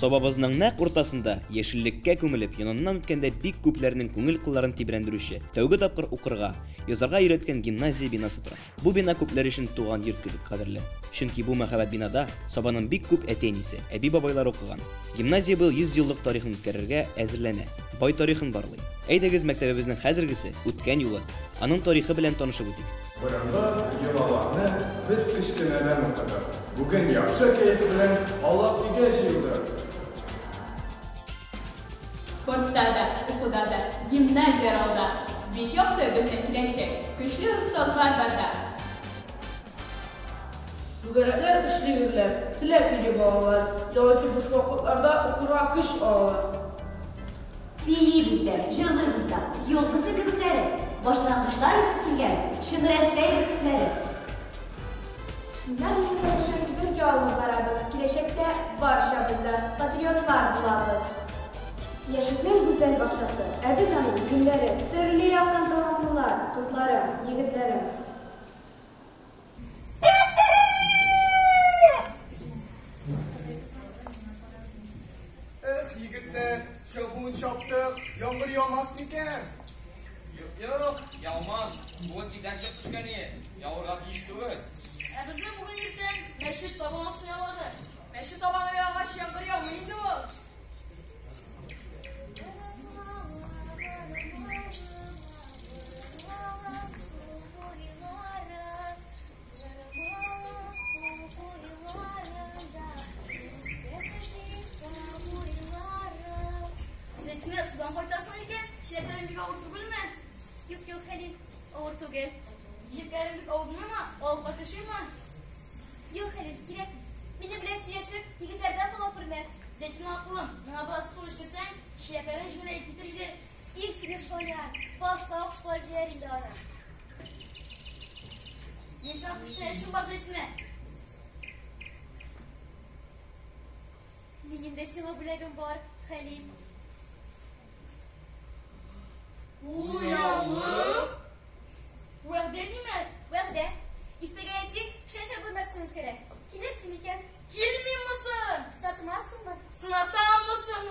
Собабызның нәкъ уртасында яшеллеккә күмелеп, яныннан үткәндә бик күпләрнең күңел кылларын тибрәндерүче, тәүге тапкыр укырга, язарга өйрәткән гимназия бинасы тора. Бу бина күпләр өчен туган йорт кебек кадерле. Чөнки бу мәхәббәт бинада Сабаның бик күп әти-әнисе, әби-бабайлар укыган. Гимназия бу 100 еллык тарихын үткәрергә әзерләнә, бай тарихын барлый. Әйдәгез мәктәбебезнең хәзергесе, үткән юлы, аның тарихы белән танышып үтик. Борынгы йолаларны без кечкенәдән укыдык. Бүген яхшы кәеф белән алып кигә җыелдык. Спортта да, укуда да, гимназияларда. Бик якты безнең киләчәк. Көчле остазлар барда. Бүгәрәкләр эшли йөриләр, теләп йөри балалар. Яңа буш вакытларда укырга көч алалар. Билибез дә, җырлыйбыз да. Юк безнең кебекләре. Башлангычлар үсеп килгән, шын Россия бөркетләре. Ярмин киләчәк бергә алып барабыз. Киләчәктә барчабызда патриотлар булабыз. Яшьлекнең гүзәл бакчасы, ә без аның гөлләре, төрле яктан талантлылар, кызлары, егетләре. Егетләр, чабун чаптык, яңгыр яумас микән? Yok, yağmaz. Bugün giden çok düşkən yağırğa tiyiş түгел. Безнең бүген иртән мәчет табанасы явады. Мәчет табаны ягач яңгыр яумый инде ул. Зәйтүнә судан кайтасың икән, чиләкләрең бик авыр түгелме? Юк, Хәлил, авыр түгел. Җиләкләрең бик авырмы? Алып кайтышымы? Юк, Хәлил, кирәк. Мине белән сөйләшеп, егетләрдән булып күрмәк. Зәйтүнә аклым, миңа бераз су эчсәң, чиләкләрең җимерелеп китер иде. Их себе шоя, башта укшылар дияр инде аны. Мин сиңа күрсәтә эшем бар, Зәйтүнә. Минем дә сиңа бүләгем бар, Хәлил. Уялып? Вәгъдә димә? Вәгъдә. Иртәгә әйтик, шәнчә бүлмәсен үткәрә. Килерсең икән? Килмимсең? Сынатмассыңмы? Сынатаммысың?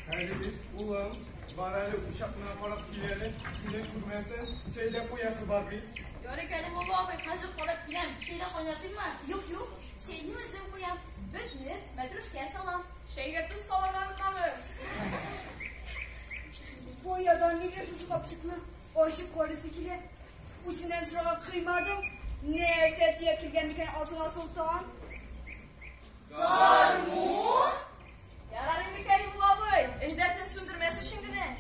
Хәлил, улым, бар әле ушакны карап киләле, сине күрмәсен, шәйлә куясы бар бит. Ярый әле мулла абый, хәзер карап киләм. Шәйлә кайнатыйммы? Юк, шәйне үзем куям. Бөтне, мәтрүшкә салам. Шәйгә туз салырга онытмабыз. Boyadan nigər şu kapçıklı aşık karısı kile. Uçundan sonra kıymadım. Ne ersetiye kirgen diken Atilla Sultan. Garmun? Yarar indi Kerim abay. Ejdertin sündürmesi şimdi ne?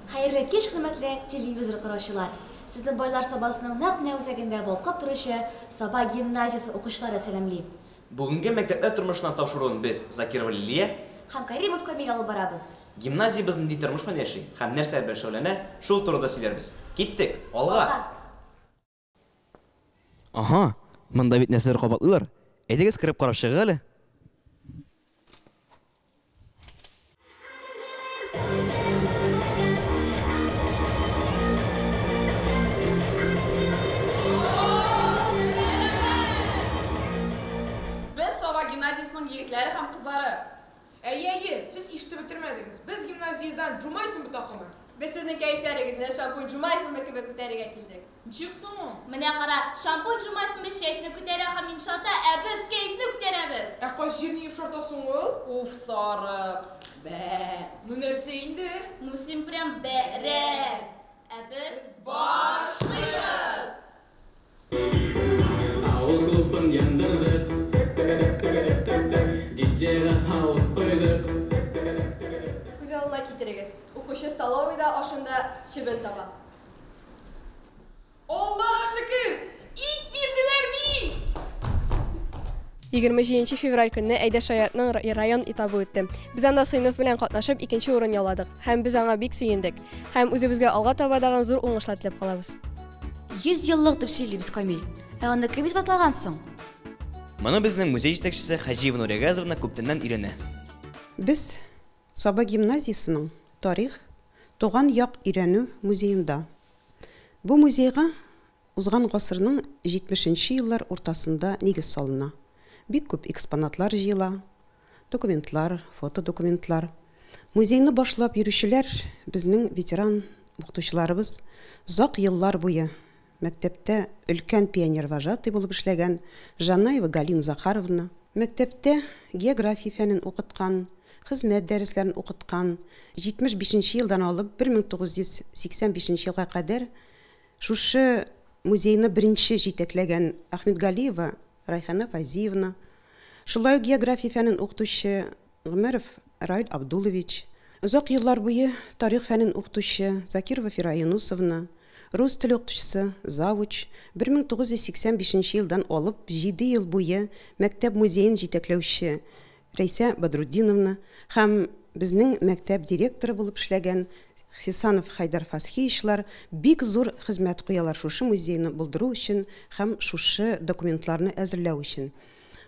Хәерле кич, хөрмәтле телевизор караучылар. Сезне байлар сабасының нәкъ менә үзәгендә балкып торучы Саба гимназиясе укучылары сәламлыйм. Бүгенге мәктәптә тормышны тапшыруын без Закирова Лилия Һәм Кәримов Камил алып барабыз. гимназиябызның ди тормыш белән яши һәм нәрсә белән шөгыльләнә, шул турыда сөйләрбез. Киттек, алга. Аха, монда бит нәрсәләр кабатлыйлар. Әйдәгез кирип карап чыгыгыз әле. Gimnaziyasının yiğitleri hem kızları. Ey, siz işte bitirmediniz. Biz gimnaziyadan Cuma isimli takımı. Biz sizin keyiflerinizle şampun Cuma isimli gibi küteriye geldik. Çıksın mı? Менә кара, шампунь Cuma isimli чәчне күтәрә һәм йомшарта, ә без кәефне күтәрәбез. Кайсы җирне йомшартасың ул? Уф, сарык. Бә. Ну нәрсә инде? Ну син прям бәрә. Ә без башлыйбыз. Авыл клубын яндырдык. Диджей столовыйда ашында чебен таба. Allah'a şükür. İlk bildiler bir. 27 fevral günü Әйдәш Аятның район этабы үтте. Без анда сыйныф белән катнашып 2нче урын яуладык. Һәм без аңа бик сөендек. Һәм үзебезгә алга табадаган зур уңышлар теләп калабыз. 100 еллык дип сөйлибез, Камил. Анда кем исбатлагансың? Моны безнең музей җитәкчесе Хаҗиева Нурегазовна күптәннән өйрәнә. Без Саба гимназиясының тарих туган як өйрәнү музеенда. Бу музейга узган гасырның 70нче еллар уртасында нигез салына. Бик күп экспонатлар җыела, документлар, фотодокументлар. Музейны башлап йөрүчеләр безнең ветеран укытучыларыбыз зак еллар буе мәктәптә өлкән пионер-вожатый булып эшләгән Жанаева Галина Захаровна, мәктәптә география фәнен укыткан, хезмәт дәресләрен укыткан, 75нче елдан алып 1985 елга кадәр шушы музейны беренче җитәкләгән Ахметгалиева Райхана Фазиевна, шулай география фәнен укытучы Гомәров Раил Абдулович, озак еллар буе тарих фәнен укытучы Закирова Фира Юнусовна, рус теле укытучысы Завуч 1985 елдан алып 7 ел буе мәктәп музейын җитәкләүче Рәйсә Бадруддиновна һәм безнең мәктәп директоры булып эшләгән Хисанов Хайдар Фасхиевчлар бик зур хезмәт куялар шушы музейны булдыру өчен һәм шушы документларны әзерләү өчен.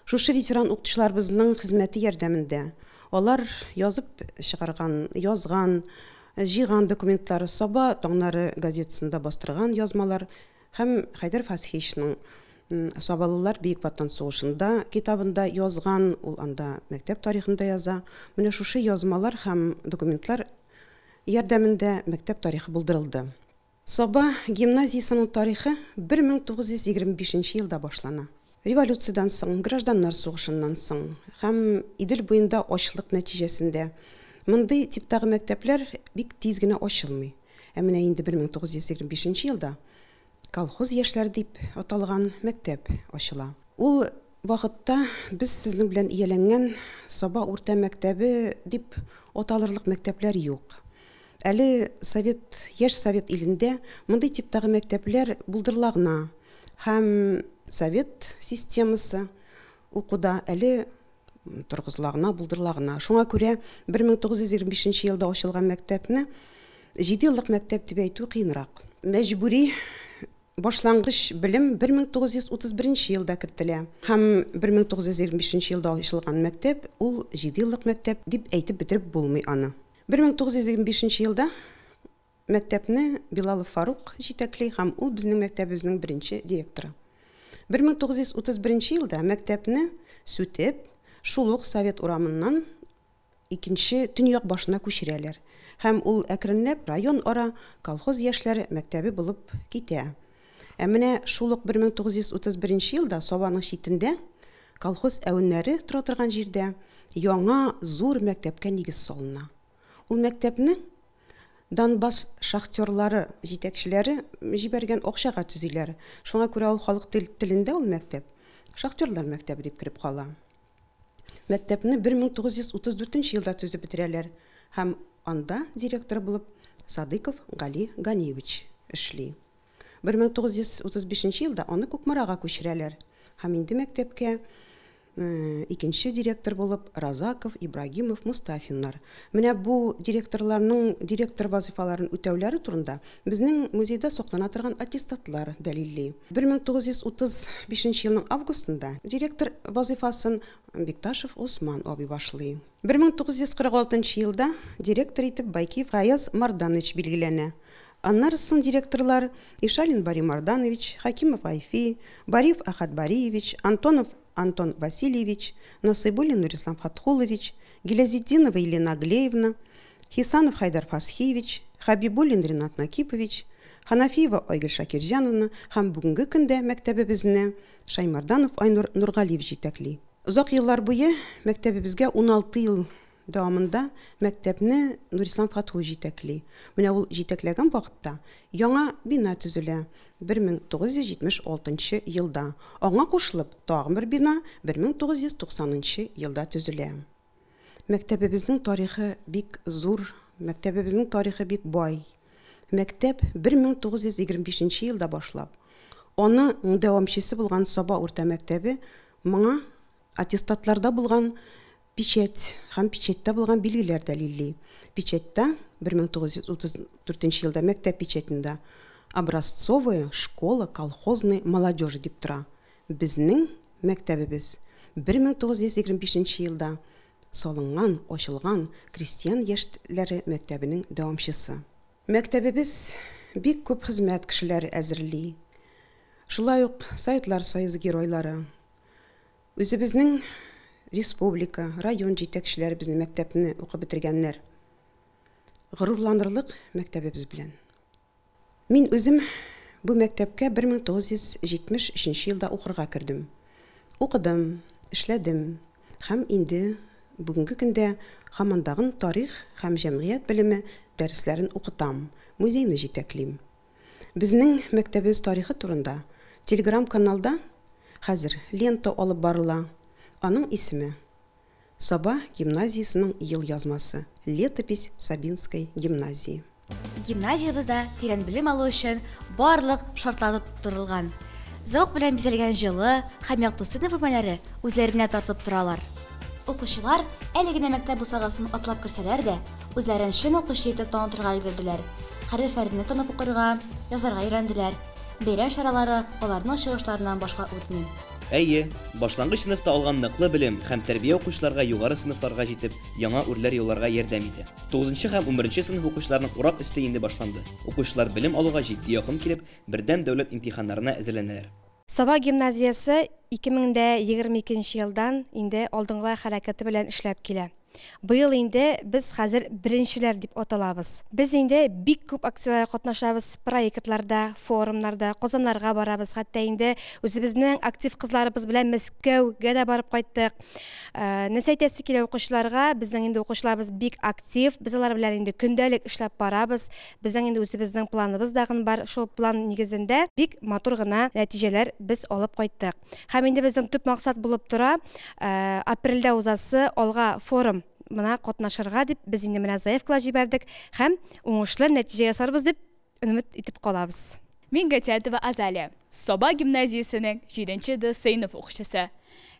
Шушы ветеран укытучыларыбызның хезмәте ярдәмендә алар язып чыгарган, язган, җыйган документлары Саба таңнары газетасында бастырган язмалар һәм Хайдар Фасхиевчның Сабалылар Бөек Ватан сугышында китабында язган, ул анда мәктәп тарихында яза. Менә шушы язмалар һәм документлар ярдәмендә мәктәп тарихы булдырылды. Саба гимназиясының тарихы 1925 елда башлана. Революциядан соң, гражданнар сугышыннан соң һәм Идел буенда ачлык нәтиҗәсендә мондый типтагы мәктәпләр бик тиз генә ачылмый. Ә менә инде 1925 елда колхоз яшьләр дип аталган мәктәп ачыла. Ул вакытта без сезнең белән ияләнгән Саба урта мәктәбе дип аталырлык мәктәпләр юк. Әле яшь совет илендә мондый типтагы мәктәпләр булдырыла гына. Һәм совет системасы укуда әле торгызыла гына, булдырыла гына. Шуңа күрә 1925 елда ачылган мәктәпне 7 еллык мәктәп дип әйтү кыенрак. Мәҗбүри башлангыч белем 1931 елда кертелә. Һәм 1925 елда ачылган мәктәп ул 7 еллык мәктәп дип әйтеп бетереп булмый аны. 1925 елда мәктәпне Билалов Фарук җитәкли һәм ул безнең мәктәбебезнең беренче директоры. 1931 елда мәктәпне сүтеп, шул ук Совет урамыннан икенче Төньяк башына күчерәләр. Һәм ул әкренләп район ара колхоз яшьләре мәктәбе булып китә. Ә менә шул ук 1931 елда Сабаның читендә колхоз әвеннәре тора торган җирдә яңа зур мәктәпкә нигез салына. Ул мәктәпне Донбасс шахтерлары җитәкчеләре җибәргән акчага төзиләр. Шуңа күрә ул халык телендә ул мәктәп шахтерлар мәктәбе дип киреп кала. Мәктәпне 1934 елда төзеп бетерәләр һәм анда директор булып Садыков Гали Ганиевич эшли. 1935 елда аны Кукмарага күчерәләр һәм инде мәктәпкә икенче директор булып Разаков, Ибрагимов, Мустафиннар. Менә бу директор вазифаларын үтәүләре турында безнең музейда саклана торган аттестатлар дәлилли. 1935 елның августында директор вазифасын Бикташев Усман абый башлый. 1946 елда директор итеп Байкиев Аяз Марданович билгеләнә. Аннары соң директорлар Ишалин Бари Марданович, Хакимов Айфи, Бариев Ахат Бариевич, Антонов Антон Васильевич, Насыбулин Нурислам Фатхулович, Гилязиддинова Елена Глеевна, Хисанов Хайдар Фасхиевич, Хабибулин Ринат Накипович, Ханафиева Ойгөл Шакирҗановна һәм бүгенге көндә мәктәбебезне Шаймарданов Айнур Нургалиев җитәкли. Озак еллар буе мәктәбебезгә 16 ел дәвамында мәктәпне Нурислам Фатхулов җитәкли. Менә ул җитәкләгән вакытта яңа бина төзелә 1976 елда. Аңа кушылып тагын бер бина 1990 елда төзелә. Мәктәбебезнең тарихы бик зур, мәктәбебезнең тарихы бик бай. Мәктәп 1925 елда башлап, аны дәвамчысы булган Саба урта мәктәбе моңа аттестатларда булган печать һәм печатьтә булган билгеләр дәлилли. Печатьтә 1934 елда мәктәп печатендә образцовая школа колхозной молодежи дип тора. Безнең мәктәбебез 1925 елда салынган, ачылган крестьян яшьләре мәктәбенең дәвамчысы. Мәктәбебез бик күп хезмәт кешеләре әзерли. Шулай ук Советлар Союзы геройлары, үзебезнең республика, район җитәкчеләре безнең мәктәпне укып бетергәннәр. Горурланырлык мәктәбебез белән. Мин үзем бу мәктәпкә 1973 елда укырга кердем. Укыдым, эшләдем һәм инде бүгенге көндә һамандагын тарих һәм җәмгыять белеме дәресләрен укытам, музейны җитәклим. Безнең мәктәбебез тарихы турында Telegram-каналда хәзер лента алып барыла. Аның исеме Саба гимназиясының ел язмасы. Летопись Сабинской гимназии. Гимназиябызда тирән белем алу өчен барлык шартлар тутырылган. Заук белән бизәлгән җылы һәм якты сыйныф бүлмәләре үзләренә тартып торалар. Укучылар әле генә мәктәп бусагасын атлап керсәләр дә, үзләрен чын укучы итеп танытырга өлгерделәр. Хәрефләрне танып укырга, язарга өйрәнделәр. Бәйрәм чаралары аларның чыгышларыннан башка үтми. Әйе, башлангыч сыйныфта алган ныклы белем һәм тәрбия укучыларга югары сыйныфларга җитеп, яңа үрләр юлларга ярдәм итә. 9 һәм 11 сыйныф укучыларның урак өсте инде башланды. Укучылар белем алуга җитди якын килеп, бердәм дәүләт имтиханнарына әзерләнәләр. Саба гимназиясе 2022 елдан инде алдынгы хәрәкәте белән эшләп килә. Быел инде без хәзер беренчеләр дип аталабыз. Без инде бик күп акцияларда катнашабыз, проектларда, форумнарда, Казаннарга барабыз. Хәтта инде үзебезнең актив кызларыбыз белән Мәскәүгә дә барып кайттык. Нәсәйтәсе килә укучыларга, безнең инде укучыларыбыз бик актив. Без алар белән инде көндәлек эшләп барабыз. Безнең инде үзебезнең планыбыз да бар. Шул план нигезендә бик матур гына нәтиҗәләр без алып кайттык. Һәм инде безнең төп максат булып тора, апрельдә узасы алга форум мына катнашырга дип без инде менә заявкалар җибәрдек һәм уңышлы нәтиҗә ясарбыз дип өмет итеп калабыз. Мин Гатятова Азалия, Саба гимназиясенең 7-нче сыйныф укучысы.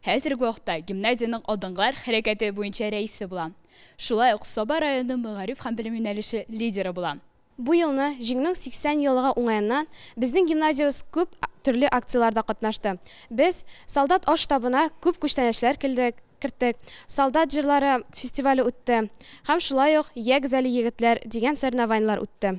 Хәзерге вакытта гимназияның алдынгылар хәрәкәте буенча рәисе булам. Шулай ук Саба районы мәгариф һәм белем юнәлеше лидеры булам. Бу елны җиңнең 80 еллыгы уңаеннан безнең гимназиябыз күп төрле акцияларда катнашты. Без солдат аш штабына күп күчтәнәчләр кертек. Солдат җырлары фестивале үтте. Һәм шулай ук Ягзәли егетләр дигән соревнованиялар үтте.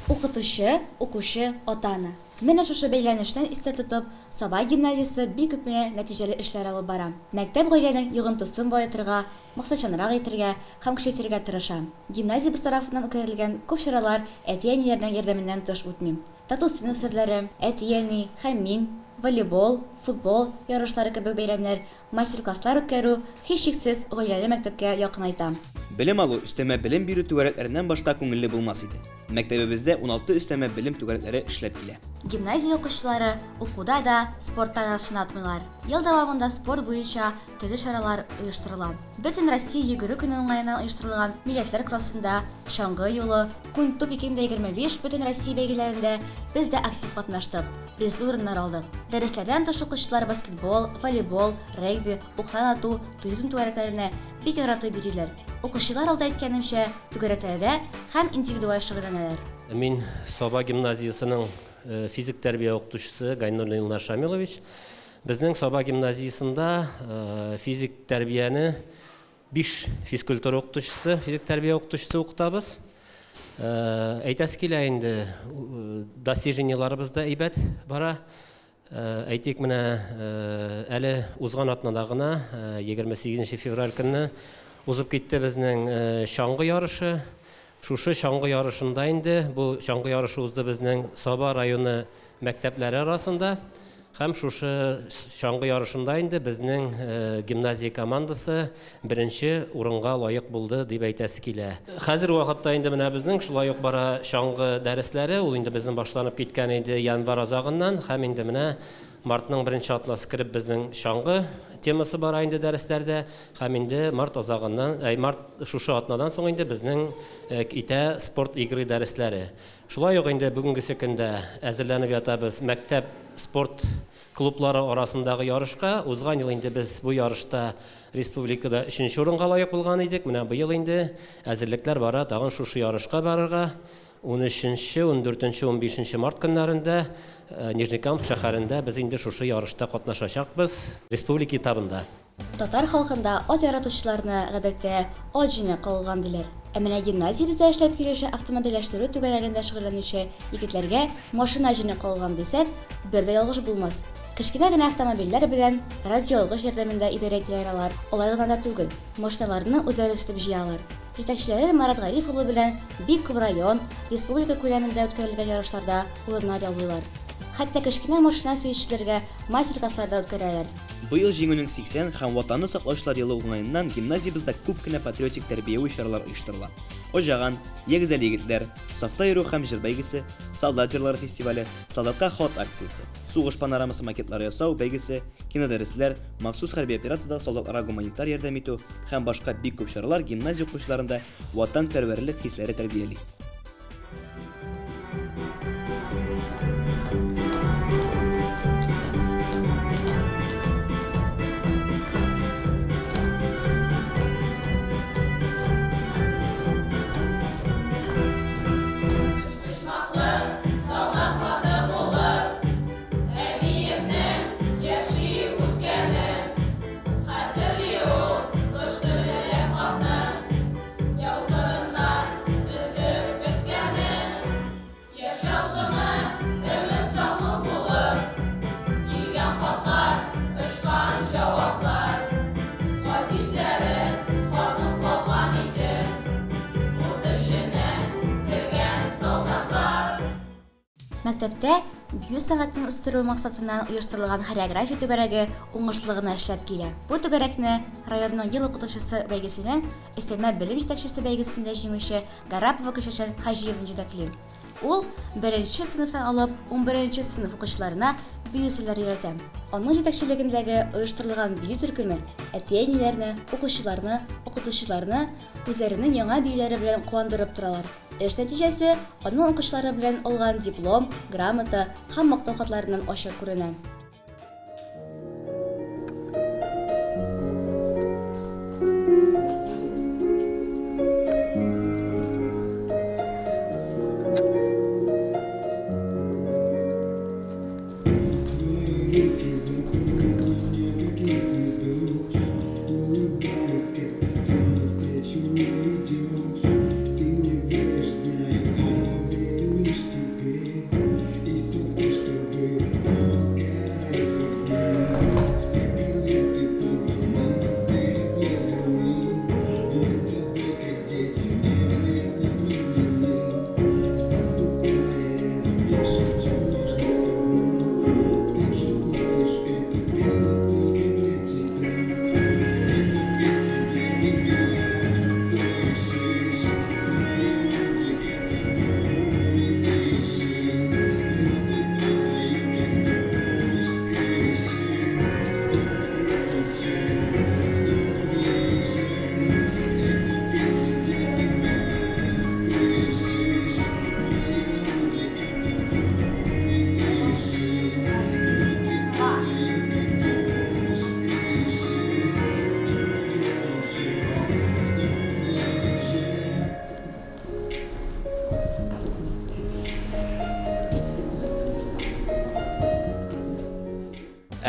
Укытучы, укучы, ата-ана. Менә шушы бәйләнештән истә тотып, Саба гимназиясе бик күп нәтиҗәле эшләр алып бара. Мәктәп гаиләнең йогынтысын баетырга, максатчанрак итәргә һәм көчәйтергә тырыша. Гимназиябыз тарафыннан үткәрелгән күп чаралар әти-әниләрнең ярдәменнән тыш үтми. Тату сыйныф серләре, әти-әни һәм мин, волейбол, футбол ярышлары кебек бәйрәмнәр, мастер-класслар үткәрү һичшиксез гаиләне мәктәпкә якынайта. Белем алу өстәмә белем бирү түгәрәкләреннән башка күңелле булмас иде. Мәктәбебездә 16 өстәмә белем түгәрәкләре эшләп килә. Гимназия укучылары укуда да, спортта да сынатмыйлар. Ел дәвамында спорт буенча төрле чаралар оештырыла. Бөтен Россия йөгерү көне уңаеннан оештырылган милләтләр кроссында, Шаңгы юлы, Күн туп 2025 бөтен Россия бәйгеләрендә без дә актив катнаштык. Призлы урыннар алдык. Дәресләрдән тыш укучылар баскетбол, волейбол, регби, уктан ату, туризм түгәрәкләренә бик яратып бириләр. Укучылар алда әйткәнемчә, түгәрәкләрдә һәм индивидуаль шөгыльләнәләр. Мин Саба гимназиясының физик тәрбия укытучысы Гайнур Илнар Шамилович. Безнең Саба гимназиясында физик тәрбияне 5 физкультура укытучысы, физик тәрбия укытучысы укытабыз. Әйтәсе килә инде достижениеларыбыз да әйбәт бара. Әйтик менә әле узган атнада гына 28 февраль көнне узып китте безнең Шаңгы ярышы. Шушы Шаңгы ярышында инде бу Шаңгы ярышы узды безнең Саба районы мәктәпләре арасында. Һәм шушы Шаңгы ярышында инде безнең гимназия командасы беренче урынга лаек булды дип әйтәсе килә. Хәзер вакытта инде менә безнең шулай ук бара Шаңгы дәресләре, ул инде безнең башланып киткән иде январь азагыннан, һәм инде менә мартның 1 атласы кіріп біздің шаңғы темасы бар инде дәресләрдә, һәм инде март азагыннан, март шушы атнадан соң инде безнең итә спорт игры дәресләре. Шулай ук инде бүгенге көндә әзерләнеп ятабыз мәктәп спорт клублары арасындагы ярышка. Узган ел инде без бу ярышта республикада 3нче урынга лаек булган идек. Менә бу ел инде әзерлекләр бара тагын шушы ярышка барырга. 13-нче, 14-нче, 15-нче март көннәрендә Нижнекамск шәһәрендә без инде шушы ярышта катнашачакбыз республика этабында. Татар халкында ат яратучыларны гадәттә ат җине калган диләр. Ә менә гимназиябездә эшләп килүче автомобильләштерү түгәрәгендә шөгыльләнүче егетләргә машина җине калган дисәк, бер дә ялгыш булмас. Кечкенә генә автомобильләр белән радиология ярдәмендә идарә итәләр алар. Алай гына да түгел, машиналарны үзләре үстеп җыялар. Җитәкчеләре Марат Гариф улы белән бик күп район, республика күләмендә үткәрелгән ярышларда урыннар яулыйлар. Хәтта кечкенә машина сөючеләргә мастер-классларда үткәрәләр. Быел җиңүнең 80 һәм ватанны саклаучылар елы уңаеннан гимназиябызда күп кенә патриотик тәрбияви чаралар оештырыла. Ожаган, ягезәл егетләр, сафта йөрү һәм җыр бәйгесе, солдат җырлары фестивале, солдатка хат акциясе, сугыш панорамасы макетлары ясау бәйгесе, кинодәресләр, махсус хәрби операциядә солдатларга гуманитар ярдәм итү һәм башка бик күп чаралар гимназия укучыларында ватанпәрвәрлек хисләре тәрбияли. Мәктәптә бию сәнгатен үстерү максатыннан оештырылган хореография түгәрәге уңышлы гына эшләп килә. Бу түгәрәкне районның ел укытучысы бәйгесенең өстәмә белем җитәкчесе бәйгесендә җиңүче Гарапова Кәшәшән Хаҗиевны җитәкли. Ул 1нче сыйныфтан алып 11нче сыйныф укучыларына бию сүзләре өйрәтә. Аның җитәкчелегендәге оештырылган бию төркеме әти-әниләрне, укучыларны, укытучыларны үзләренең яңа биюләре белән куандырып торалар. Эш нәтиҗәсе аның укучылары белән алган диплом, грамота һәм мактау хатларыннан ачык күренә.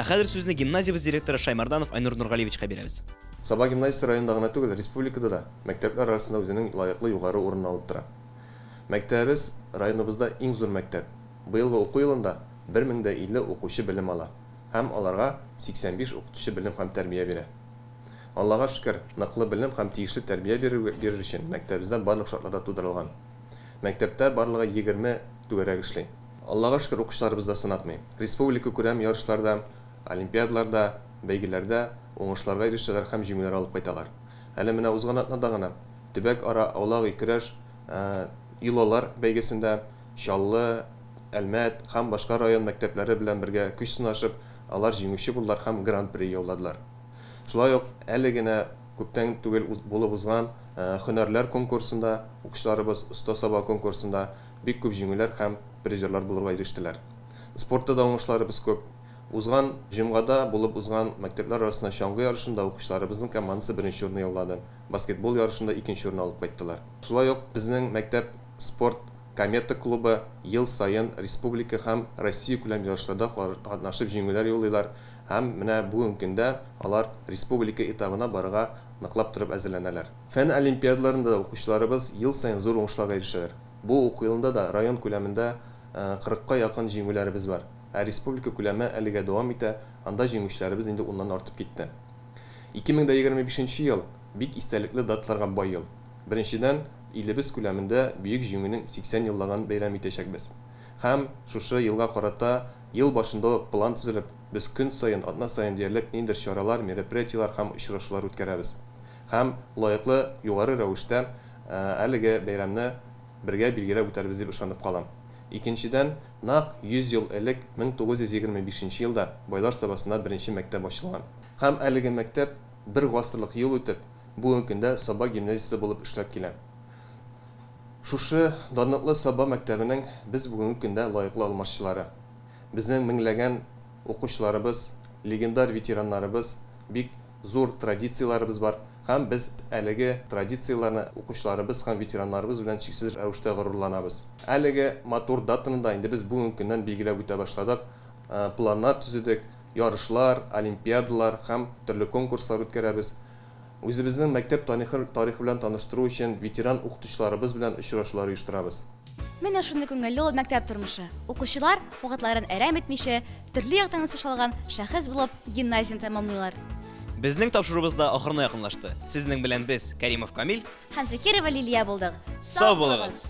Хәзер сүзне гимназиябыз директоры Шаймарданов Айнур Нургалиевичка бирәбез. Саба гимназиясе районда гына түгел, республикада да мәктәпләр арасында үзенең лаеклы югары урын алып тора. Мәктәбез районыбызда иң зур мәктәп. Быелгы уку елында 1050 укучы белем ала һәм аларга 85 укытучы белем һәм тәрбия бирә. Аллага шөкер, ныклы белем һәм тиешле тәрбия бирер өчен мәктәбездә барлык шартларда тудырылган. Мәктәптә барлыгы 20 түгәрәк эшли. Аллага шөкер, укучыларыбыз да сынатмый. Республика күрәм ярышларда, олимпиадаларда, бәйгеләрдә уңышларга ирешәләр һәм җиңүләр алып кайталар. Әле менә узган атнада гына төбәк ара аулагы көрәш юлалар бәйгесендә Чаллы, Әлмәт һәм башка район мәктәпләре белән бергә көч сынашып, алар җиңүче булдылар һәм гран-при яуладылар. Шулай ук әле генә күптән түгел булып узган һөнәрләр конкурсында, укучыларыбыз оста саба конкурсында бик күп җиңүләр һәм призерлар булырга ирештеләр. Спортта да уңышларыбыз күп. Узган җомгада булып узган мәктәпләр арасында чаңгы ярышында укучыларыбызның командасы беренче урынны яулады. Баскетбол ярышында икенче урынны алып кайттылар. Шулай ук безнең мәктәп спорт комета клубы ел сайын республика һәм Россия күләм ярышларда катнашып җиңүләр яулыйлар. Һәм менә бүгенге көндә алар республика этабына барырга ныклап торып әзерләнәләр. Фән олимпиадаларында укучыларыбыз ел сайын зур уңышларга ирешәләр. Бу уку елында да район күләмендә 40-ка якын җиңүләребез бар. Республика күләме әлегә дәвам итә, анда җиңүчеләребез инде уннан артып китте. 2025 ел бик истәлекле даталарга бай ел. Беренчедән, илебез күләмендә бөек җиңүнең 80 еллаган бәйрәм итәчәкбез. Һәм шушы елга карата ел башында ук план төзелеп, без көн сайын, атна сайын диярлек ниндидер чаралар, мероприятиялар һәм очрашулар үткәрәбез. Һәм лаеклы югары рәвештә әлеге бәйрәмне бергә билгеләп үтәрбез дип ышанып калам. Икенчедән, нак 100 ел элек 1925 елда Байлар Сабасында беренче мәктәп ачылган. Һәм әлеге мәктәп бер гасырлык ел үтеп, бүгенге көндә Саба гимназиясе булып эшләп килә. Шушы данлыклы Саба мәктәбенең без бүгенге көндә лаеклы алмашчылары. Безнең меңләгән укучыларыбыз, легендар ветераннарыбыз, бик зур традицияларыбыз бар. Һәм без әлеге традицияларны укучыларыбыз һәм ветераннарыбыз белән чиксез рәвештә горурланабыз. Әлеге матур датаны да инде без бүгенге көннән билгеләп үтә башладык. Планнар төзедек, ярышлар, олимпиадалар һәм төрле конкурслар үткәрәбез. Үзебезнең мәктәп тарихы белән таныштыру өчен ветеран укытучыларыбыз белән очрашулар оештырабыз. Менә шундый күңелле ул мәктәп тормышы. Укучылар вакытларын әрәм итмичә, төрле яктан үсешалган шәхес булып гимназияны тәмамлыйлар. Безнең тапшырубыз да ахырына якынлашты. Сезнең белән без, Кәримов Камил һәм Закирова Лилия булдык. Сау булыгыз!